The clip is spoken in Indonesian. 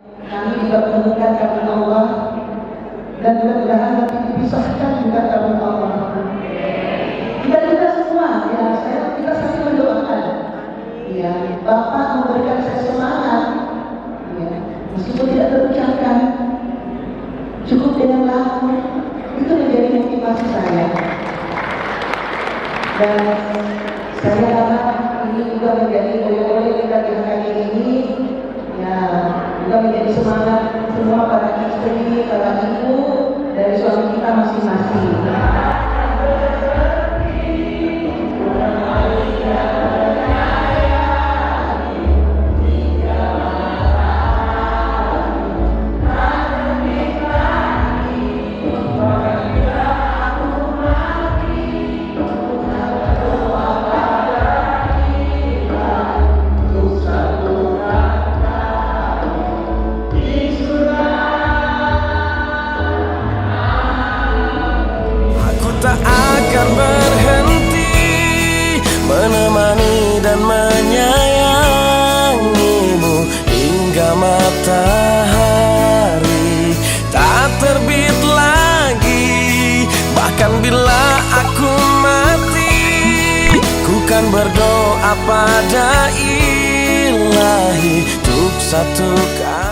Kami dipertemukan karena Allah, dan mudah-mudahan nanti dipisahkan juga karena Allah. Kita semua, ya, kita saling mendoakan. Ya, Bapak memberikan saya semangat. Ya, meskipun tidak terucapkan, cukup dengan lagu itu menjadi motivasi saya. Dan saya harap ini juga menjadi oleh-oleh kita di hari ini, ya, juga menjadi semangat semua para istri, para ibu dari suami kita masing-masing. Tak akan berhenti menemani dan menyayangimu hingga matahari tak terbit lagi. Bahkan bila aku mati, ku kan berdoa pada Ilahi untuk satukan